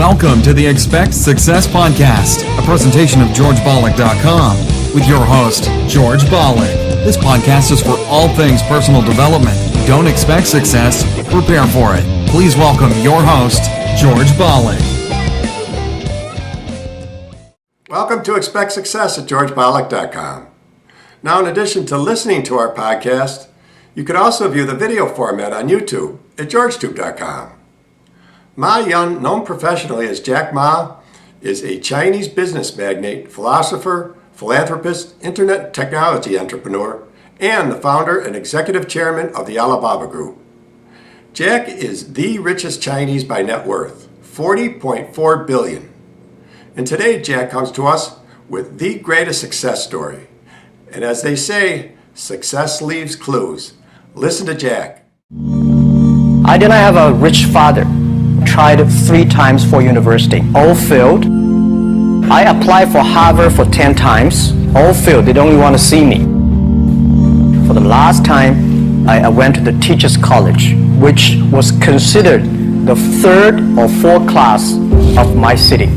Welcome to the Expect Success Podcast, a presentation of GeorgeBollock.com with your host, George Bollock. This podcast is for all things personal development. Don't expect success, prepare for it. Please welcome your host, George Bollock. Welcome to Expect Success at GeorgeBollock.com. Now, in addition to listening to our podcast, you can also view the video format on YouTube at GeorgeTube.com. Ma Yun, known professionally as Jack Ma, is a Chinese business magnate, philosopher, philanthropist, internet technology entrepreneur, and the founder and executive chairman of the Alibaba Group. Jack is the richest Chinese by net worth, $40.4 billion. And today, Jack comes to us with the greatest success story. And as they say, success leaves clues. Listen to Jack. I did not have a rich father. Tried 3 times for university, all failed. I applied for Harvard for 10 times, all failed. They don't even want to see me. For the last time, I went to the teachers' college, which was considered the 3rd or 4th class of my city.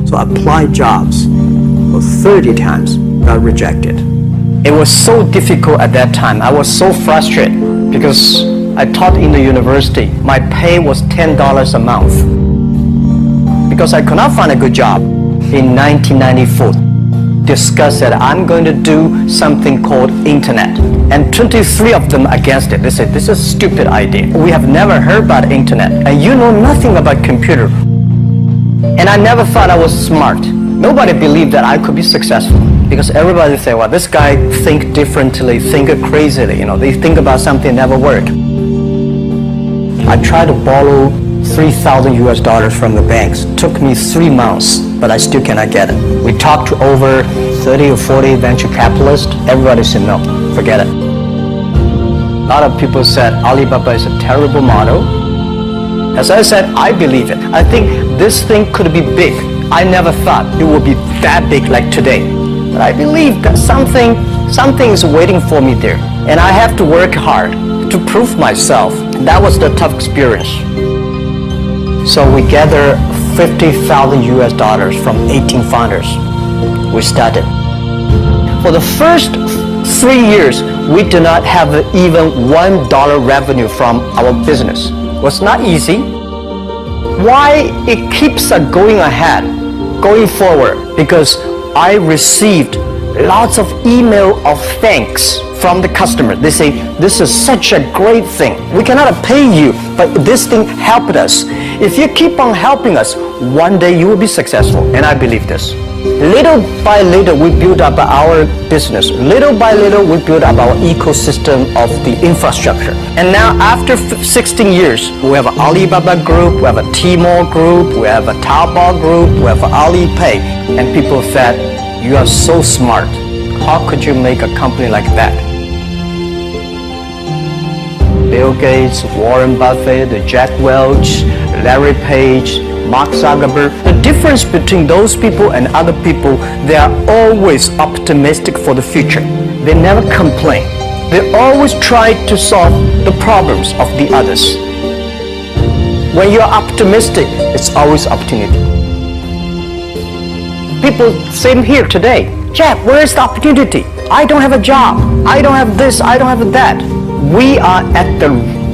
So I applied jobs for 30 times, got rejected. It was so difficult at that time. I was so frustrated because I taught in the university. My pay was $10 a month because I could not find a good job. In 1994, discussed that I'm going to do something called internet, and 23 of them against it. They said, this is a stupid idea. We have never heard about internet, and you know nothing about computer. And I never thought I was smart. Nobody believed that I could be successful because everybody said, well, this guy think differently, think crazily. They think about something never work. I tried to borrow $3,000 from the banks. Took me 3 months, but I still cannot get it. We talked to over 30 or 40 venture capitalists. Everybody said, no, forget it. A lot of people said Alibaba is a terrible model. As I said, I believe it. I think this thing could be big. I never thought it would be that big like today. But I believe that something is waiting for me there. And I have to work hard to prove myself. That was the tough experience. So we gathered $50,000 from 18 founders. We started. For the first 3 years, we did not have even $1 revenue from our business. It was not easy. Why it keeps going ahead, going forward? Because I received lots of email of thanks from the customer. They say, this is such a great thing. We cannot pay you, but this thing helped us. If you keep on helping us, one day you will be successful. And I believe this. Little by little, we build up our business. Little by little, we build up our ecosystem of the infrastructure. And now, after 16 years, we have an Alibaba Group, we have a Tmall Group, we have a Taobao Group, we have Alipay. And people said, you are so smart. How could you make a company like that? Bill Gates, Warren Buffett, Jack Welch, Larry Page, Mark Zuckerberg. The difference between those people and other people, they are always optimistic for the future. They never complain. They always try to solve the problems of the others. When you're optimistic, it's always opportunity. People same here today. Jack, where is the opportunity? I don't have a job. I don't have this. I don't have that. We are at the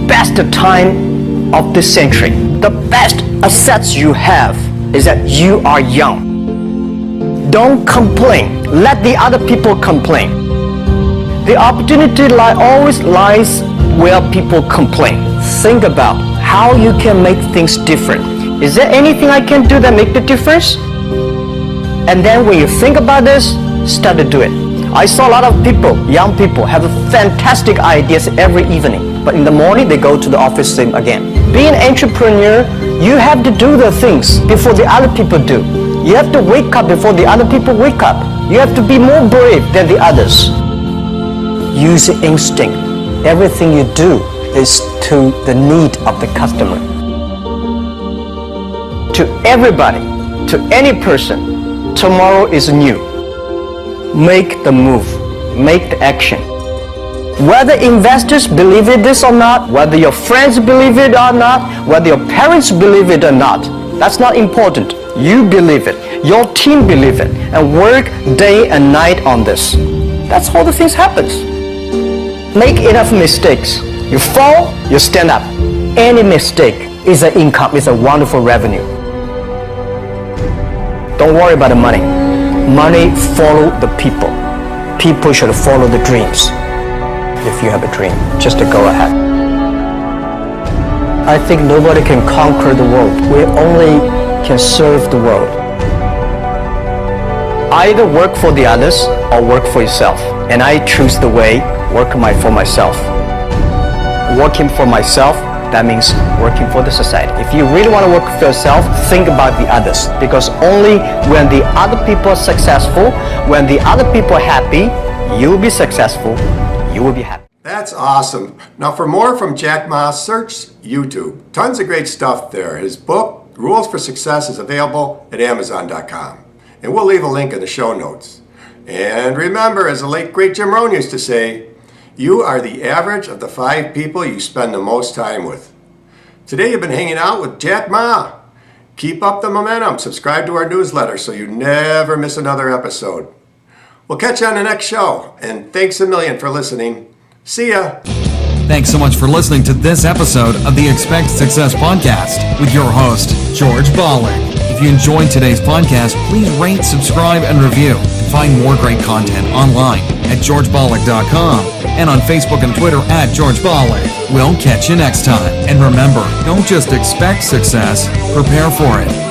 best time of this century. The best assets you have is that you are young. Don't complain. Let the other people complain. The opportunity always lies where people complain. Think about how you can make things different. Is there anything I can do that make the difference? And then when you think about this, start to do it. I saw a lot of people, young people, have fantastic ideas every evening. But in the morning, they go to the office same again. Being an entrepreneur, you have to do the things before the other people do. You have to wake up before the other people wake up. You have to be more brave than the others. Use instinct. Everything you do is to the need of the customer. To everybody, to any person, tomorrow is new. Make the move. Make the action. Whether investors believe it this or not, whether your friends believe it or not, whether your parents believe it or not, that's not important. You believe it, your team believe it, and work day and night on this. That's how the things happens. Make enough mistakes. You fall, you stand up. Any mistake is an income, is a wonderful revenue. Don't worry about the money. Money follow the people. People should follow the dreams. If you have a dream, just to go ahead. I think nobody can conquer the world. We only can serve the world. Either work for the others or work for yourself. And I choose the way, work for myself. Working for myself, that means working for the society. If you really want to work for yourself, think about the others. Because only when the other people are successful, when the other people are happy, you will be successful, you will be happy. That's awesome. Now for more from Jack Ma, search YouTube. Tons of great stuff there. His book, Rules for Success, is available at Amazon.com. And we'll leave a link in the show notes. And remember, as the late great Jim Rohn used to say, you are the average of the 5 people you spend the most time with. Today you've been hanging out with Jack Ma. Keep up the momentum. Subscribe to our newsletter so you never miss another episode. We'll catch you on the next show. And thanks a million for listening. See ya. Thanks so much for listening to this episode of the Expect Success Podcast with your host, George Bollick. If you enjoyed today's podcast, please rate, subscribe, and review. And find more great content online at georgebollick.com and on Facebook and Twitter at George Bollick. We'll catch you next time. And remember, don't just expect success, prepare for it.